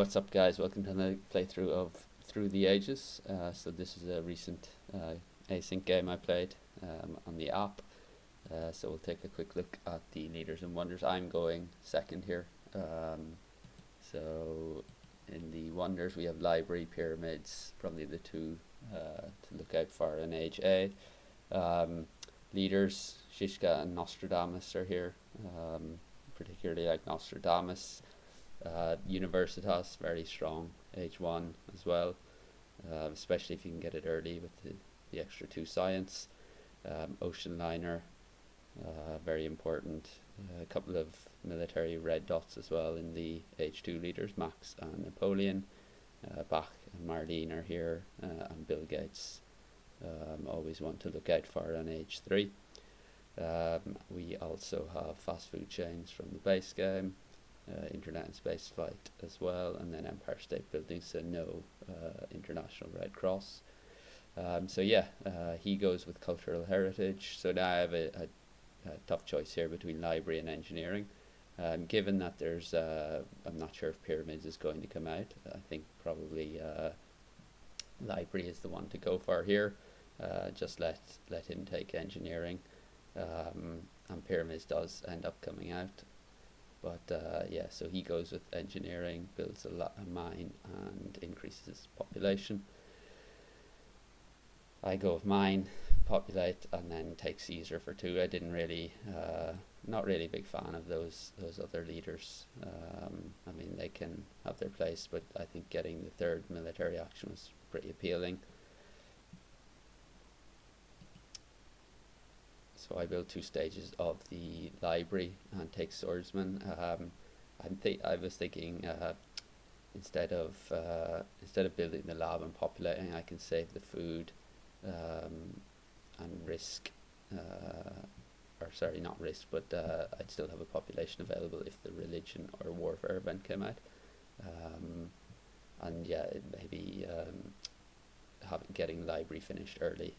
what's up, guys? Welcome to another playthrough of Through the Ages. So this is a recent async game I played on the app. So we'll take a quick look at the leaders and wonders. I'm going second here. So in the wonders we have library, pyramids, probably the two to look out for in age A. Leaders, Shishka and Nostradamus are here. Particularly like Nostradamus. Universitas, very strong, H1 as well, especially if you can get it early with the extra 2 science. Ocean liner, very important. A couple of military red dots as well in the H2 leaders, Max and Napoleon. Bach and Marlene are here, and Bill Gates, always one to look out for on H3. We also have fast food chains from the base game. Internet and space flight as well, and then Empire State Building, so no International Red Cross. So yeah, he goes with cultural heritage. So now I have a tough choice here between library and engineering. Given that there's, I'm not sure if pyramids is going to come out. I think probably library is the one to go for here. Just let him take engineering, and pyramids does end up coming out. But yeah, so he goes with engineering, builds a mine and increases population. I go with mine, populate, and then take Caesar for 2. I didn't really, not really a big fan of those other leaders. I mean, they can have their place, but I think getting the 3rd military action was pretty appealing. So I built 2 stages of the library and take swordsman. I was thinking instead of building the lab and populating, I can save the food and risk, or sorry, not risk, but I'd still have a population available if the religion or warfare event came out. And yeah, maybe getting library finished early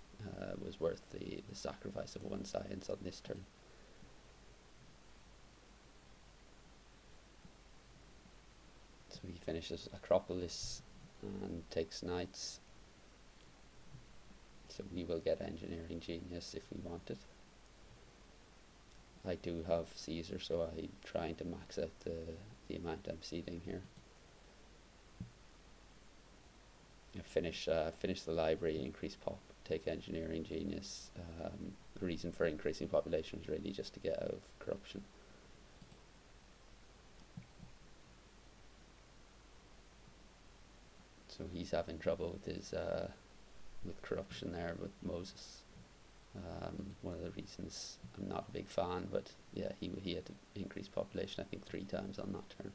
was worth the sacrifice of 1 science on this turn. So he finishes Acropolis and takes knights. So we will get engineering genius if we want it. I do have Caesar, so I'm trying to max out the amount I'm seeding here. Finish the library, increase pop, take engineering genius. The reason for increasing population is really just to get out of corruption. So he's having trouble with his with corruption there with Moses. One of the reasons I'm not a big fan, but yeah, he had to increase population I think 3 times on that turn.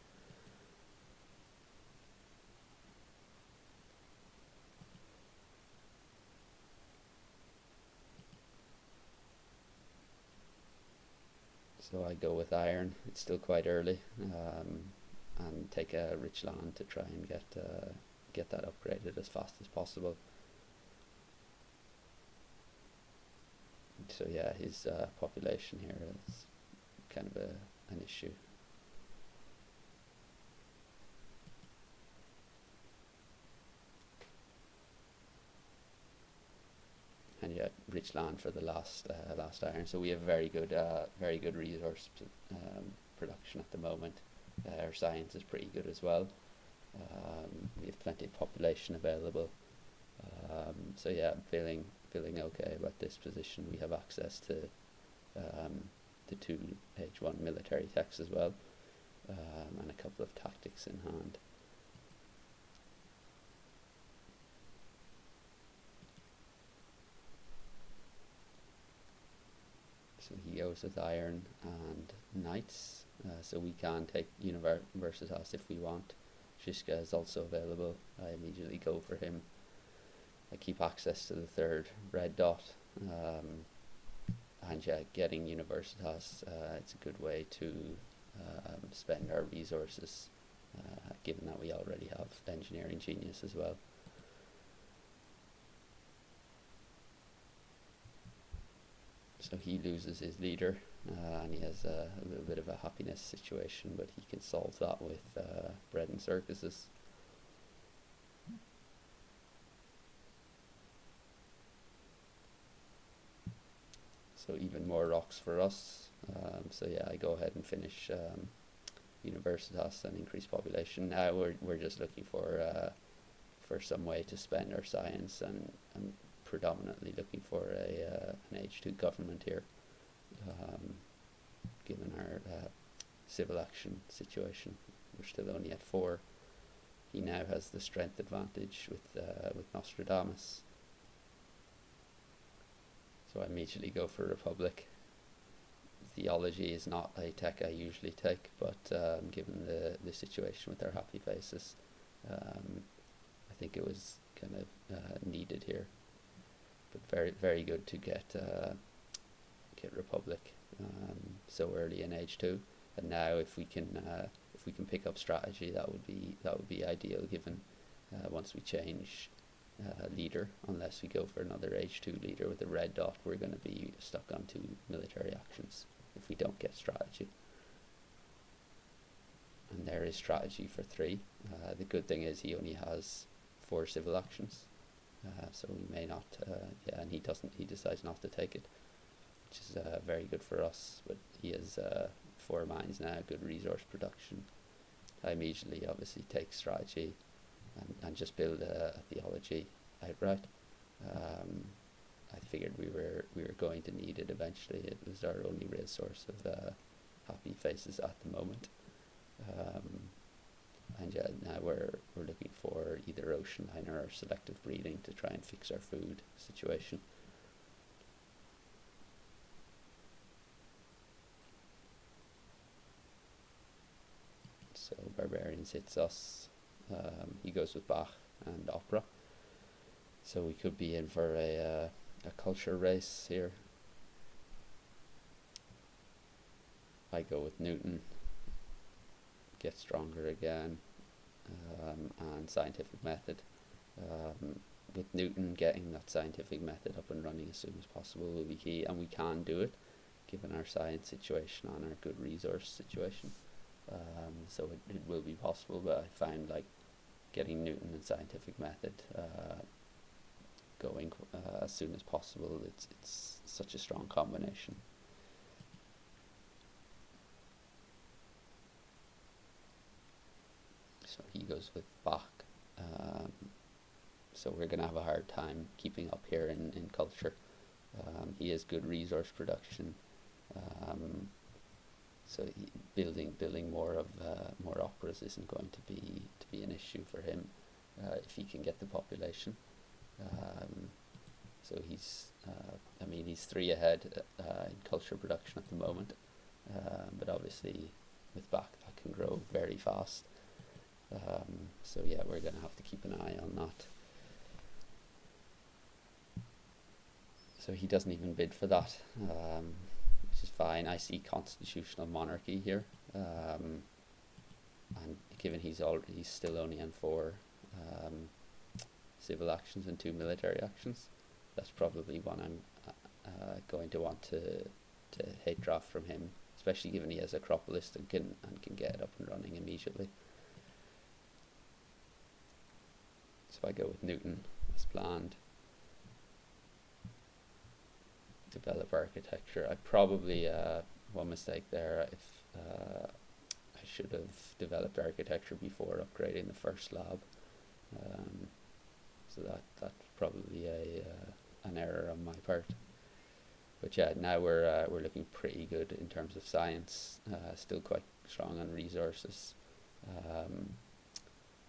So I go with iron. It's still quite early, and take a rich land to try and get that upgraded as fast as possible. So yeah, his population here is kind of an issue. And yeah, rich land for the last iron. So we have very good resource production at the moment. Our science is pretty good as well. We have plenty of population available. So yeah, I'm feeling okay about this position. We have access to the 2 H1 military techs as well, and a couple of tactics in hand. So he goes with iron and knights, so we can take Universitas if we want. Shishka is also available. I immediately go for him. I keep access to the 3rd red dot, and yeah, getting Universitas, it's a good way to spend our resources, given that we already have engineering genius as well. So he loses his leader, and he has a little bit of a happiness situation, but he can solve that with bread and circuses. so even more rocks for us. So yeah, I go ahead and finish Universitas and increase population. Now we're just looking for some way to spend our science, and predominantly looking for an H2 government here, um, given our civil action situation. We're still only at 4. He now has the strength advantage with Nostradamus. So I immediately go for Republic. Theology is not a tech I usually take, but given the situation with our happy faces, I think it was kind of needed here. But very, very good to get Republic so early in H2. And now if we can pick up strategy, that would be ideal, given once we change leader, unless we go for another H2 leader with a red dot, we're going to be stuck on 2 military actions if we don't get strategy. And there is strategy for 3. The good thing is he only has 4 civil actions, so we may not, and he decides not to take it, which is very good for us. But he has 4 mines now, good resource production. I immediately obviously take strategy and just build a theology outright. I figured we were going to need it eventually. It was our only real source of happy faces at the moment. And yeah, now we're looking for either ocean liner or selective breeding to try and fix our food situation. So Barbarians hits us. He goes with Bach and Opera. So we could be in for a culture race here. I go with Newton, get stronger again, and scientific method. With Newton, getting that scientific method up and running as soon as possible will be key, and we can do it given our science situation and our good resource situation. So it will be possible, but I find like getting Newton and scientific method going as soon as possible, it's such a strong combination. So he goes with Bach. So we're going to have a hard time keeping up here in culture. He has good resource production. So building more operas isn't going to be an issue for him if he can get the population. So he's 3 ahead in culture production at the moment, but obviously with Bach that can grow very fast. So yeah, we're going to have to keep an eye on that. So he doesn't even bid for that, which is fine. I see constitutional monarchy here, and given he's still only on 4 civil actions and 2 military actions, that's probably one I'm going to want to hate draft from him, especially given he has Acropolis and can get it up and running immediately. So I go with Newton as planned. Develop architecture. I probably one mistake there. If I should have developed architecture before upgrading the first lab. So that's probably an error on my part. But yeah, now we're looking pretty good in terms of science. Still quite strong on resources.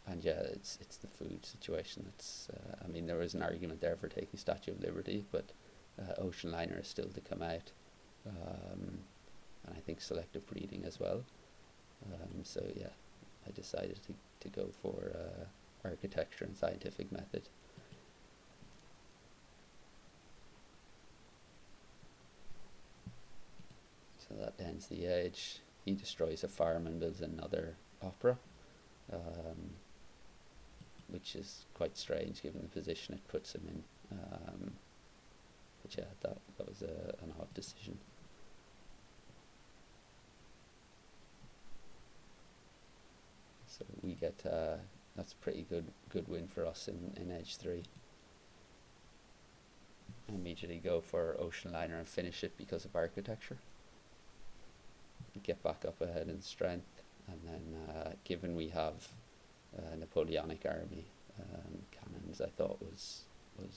And yeah, it's the food situation. That's there was an argument there for taking Statue of Liberty, but ocean liner is still to come out, and I think selective breeding as well. So yeah, I decided to go for architecture and scientific method. So that ends the age. He destroys a farm and builds another opera, which is quite strange given the position it puts him in. But yeah, that was an odd decision. So we get that's a pretty good win for us in H3. immediately go for Ocean Liner and finish it because of architecture. Get back up ahead in strength, and then given we have Napoleonic army cannons, I thought was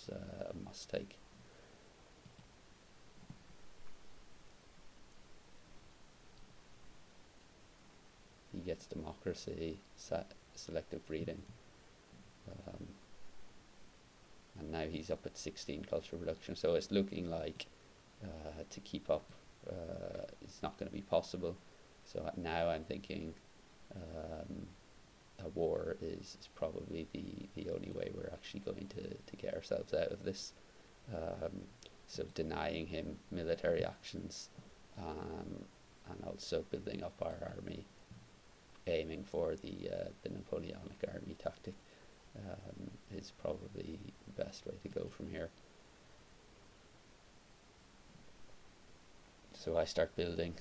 a must take. He gets democracy, selective breeding, um, and now he's up at 16 culture reduction. So it's looking like to keep up, it's not going to be possible. So now I'm thinking a war is probably the only way we're actually going to get ourselves out of this. So denying him military actions, and also building up our army, aiming for the Napoleonic army tactic, is probably the best way to go from here. So I start building,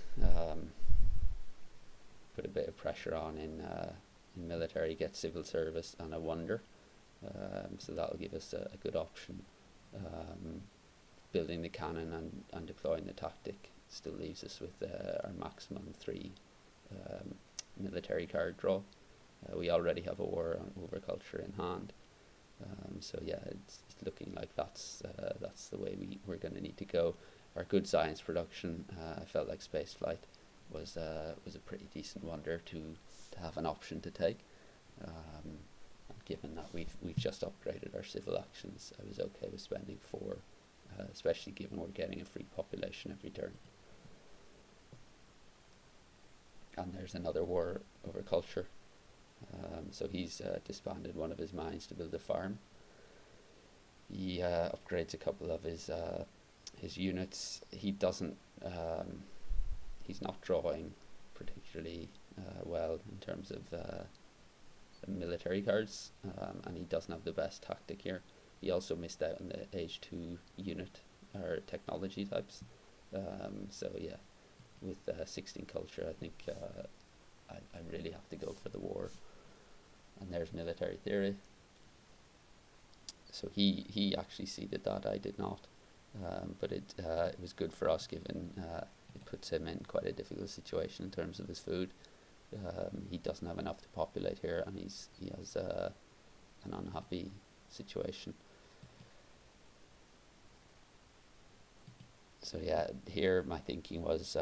put a bit of pressure on in military, get civil service and a wonder. So that'll give us a good option. Building the cannon and deploying the tactic still leaves us with our maximum 3 military card draw. We already have a war on overculture in hand. So yeah, it's looking like that's the way we're going to need to go. Our good science production, I felt like spaceflight was a pretty decent wonder to have an option to take. Given that we've just upgraded our civil actions, I was okay with spending 4, especially given we're getting a free population every turn. And there's another war over culture. So he's disbanded one of his mines to build a farm. He upgrades a couple of his units. He doesn't. He's not drawing particularly well in terms of military cards, and he doesn't have the best tactic here. He also missed out on the age 2 unit or technology types. So yeah, with 16 culture, I think I really have to go for the war. And there's military theory. So he actually seeded that, I did not. But it was good for us, given it puts him in quite a difficult situation in terms of his food. He doesn't have enough to populate here, and he has an unhappy situation. So yeah, here my thinking was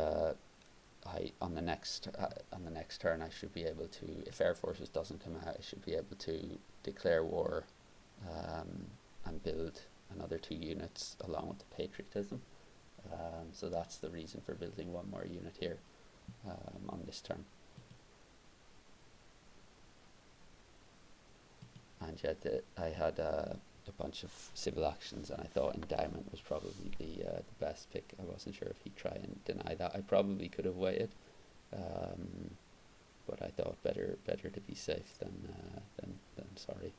on the next turn I should be able to, if Air Forces doesn't come out, I should be able to declare war and build another 2 units along with the patriotism. So that's the reason for building 1 more unit here on this turn. And yet I had a bunch of civil actions, and I thought endowment was probably the best pick. I wasn't sure if he'd try and deny that. I probably could have waited, but I thought better to be safe than sorry.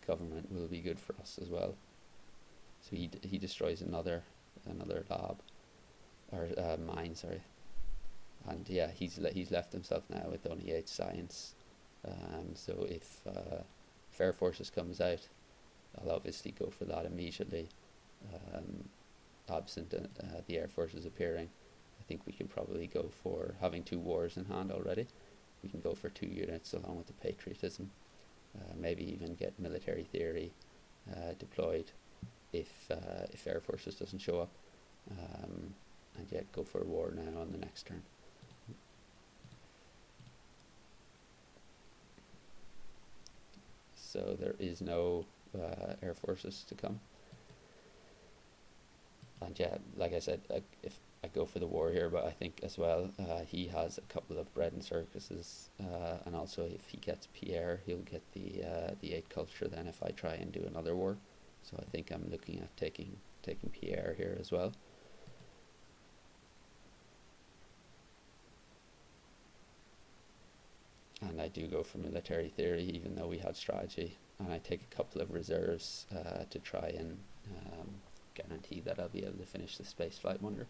Government will be good for us as well. So he destroys another lab or mine, sorry. And yeah, he's left himself now with only 8 science. So if Air Forces comes out, I'll obviously go for that immediately. Absent the Air Forces appearing, I think we can probably go for, having 2 wars in hand already, we can go for 2 units along with the patriotism. Maybe even get military theory deployed if Air Forces doesn't show up, and yet go for a war now on the next turn. So there is no Air Forces to come. And yeah, like I said, if I go for the war here, but I think as well he has a couple of bread and circuses, and also if he gets Pierre, he'll get the 8 culture then if I try and do another war. So I think I'm looking at taking Pierre here as well. And I do go for military theory, even though we had strategy, and I take a couple of reserves to try and guarantee that I'll be able to finish the spaceflight wonder.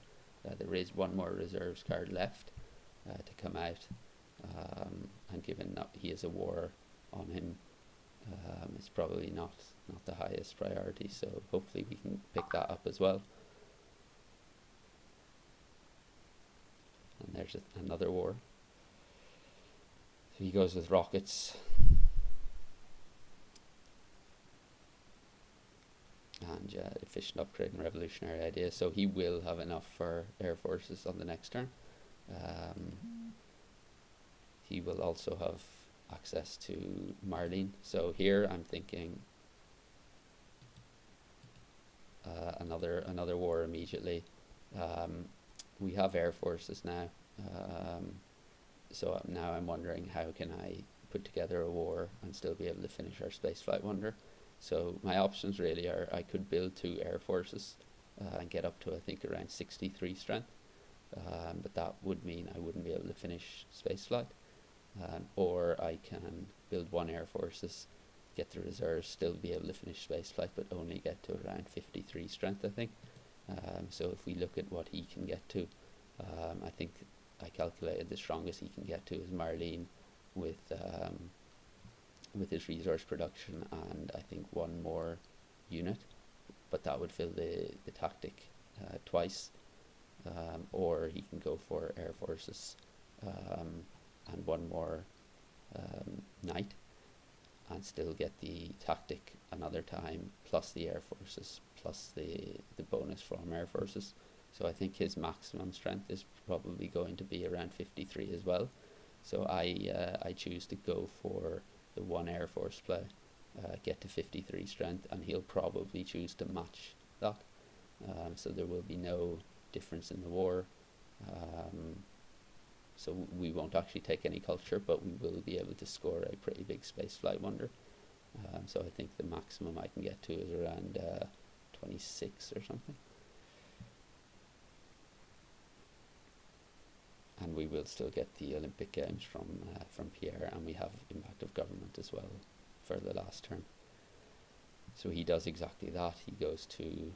There is 1 more reserves card left to come out, and given that he has a war on him, It's probably not the highest priority, so hopefully we can pick that up as well. And there's another war. So he goes with rockets. And efficient upgrade and revolutionary idea. So he will have enough for air forces on the next turn. He will also have access to Marlene. So here I'm thinking another war immediately. We have air forces now. So now I'm wondering, how can I put together a war and still be able to finish our spaceflight wonder? So my options really are, I could build 2 air forces and get up to I think around 63 strength, but that would mean I wouldn't be able to finish spaceflight. Or I can build 1 air forces, get the reserves, still be able to finish spaceflight, but only get to around 53 strength I think. So if we look at what he can get to, I think I calculated the strongest he can get to is Marlene with his resource production and I think 1 more unit, but that would fill the tactic twice. Or he can go for air forces and 1 more knight and still get the tactic another time, plus the air forces, plus the bonus from air forces. So I think his maximum strength is probably going to be around 53 as well. So I choose to go for the 1 air force play, get to 53 strength, and he'll probably choose to match that. So there will be no difference in the war. So we won't actually take any culture, but we will be able to score a pretty big spaceflight wonder. So I think the maximum I can get to is around 26 or something. And we will still get the Olympic Games from Pierre, and we have impact of government as well for the last turn. So he does exactly that. He goes to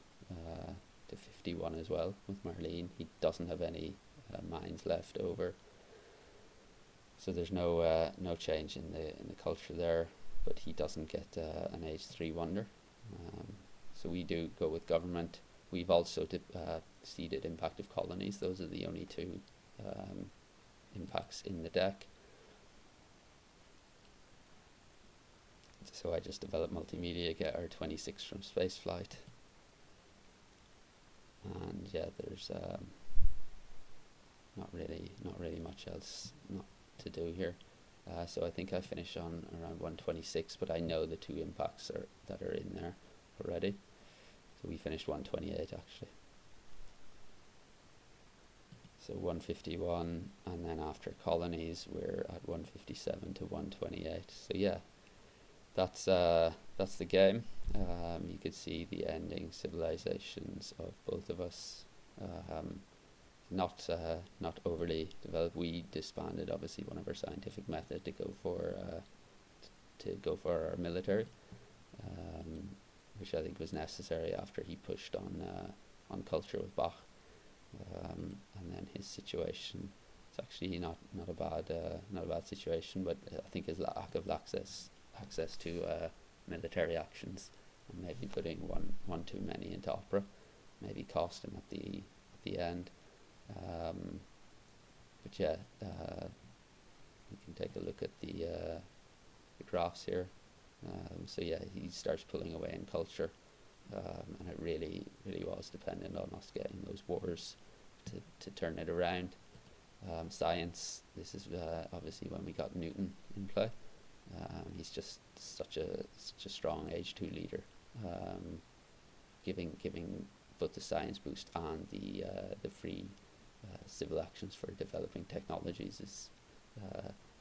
51 as well with Marlene. He doesn't have any mines left over, so there's no change in the culture there. But he doesn't get an age 3 wonder. So we do go with government. We've also seeded impact of colonies. Those are the only 2 impacts in the deck. So I just develop multimedia, get our 26 from spaceflight, and yeah, there's not really much else not to do here. So I think I finish on around 126, but I know the 2 impacts that are in there already. So we finished 128 actually. So 151, and then after colonies we're at 157 to 128. So yeah, that's the game. You could see the ending civilizations of both of us. Not overly developed. We disbanded obviously one of our scientific method to go for our military, which I think was necessary after he pushed on culture with Bach. And then his situation, it's actually not a bad situation, but I think his lack of access to military actions, and maybe putting one too many into opera maybe cost him at the end. But yeah, we can take a look at the graphs here. So yeah, he starts pulling away in culture, and it really was dependent on us getting those wars to turn it around. Science, this is obviously when we got Newton in play. He's just such a strong age 2 leader, giving both the science boost and the free civil actions for developing technologies is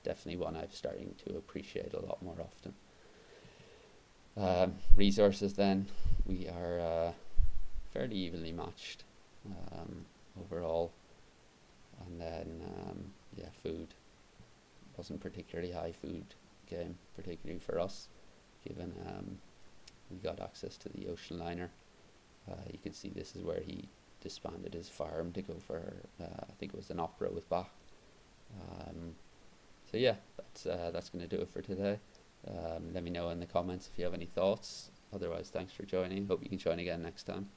definitely one I'm starting to appreciate a lot more often. Resources then, we are fairly evenly matched overall, and then yeah, food wasn't particularly high food game, particularly for us, given we got access to the ocean liner. You can see this is where he disbanded his farm to go for I think it was an opera with Bach. So yeah, that's going to do it for today. Let me know in the comments if you have any thoughts. Otherwise, thanks for joining. Hope you can join again next time.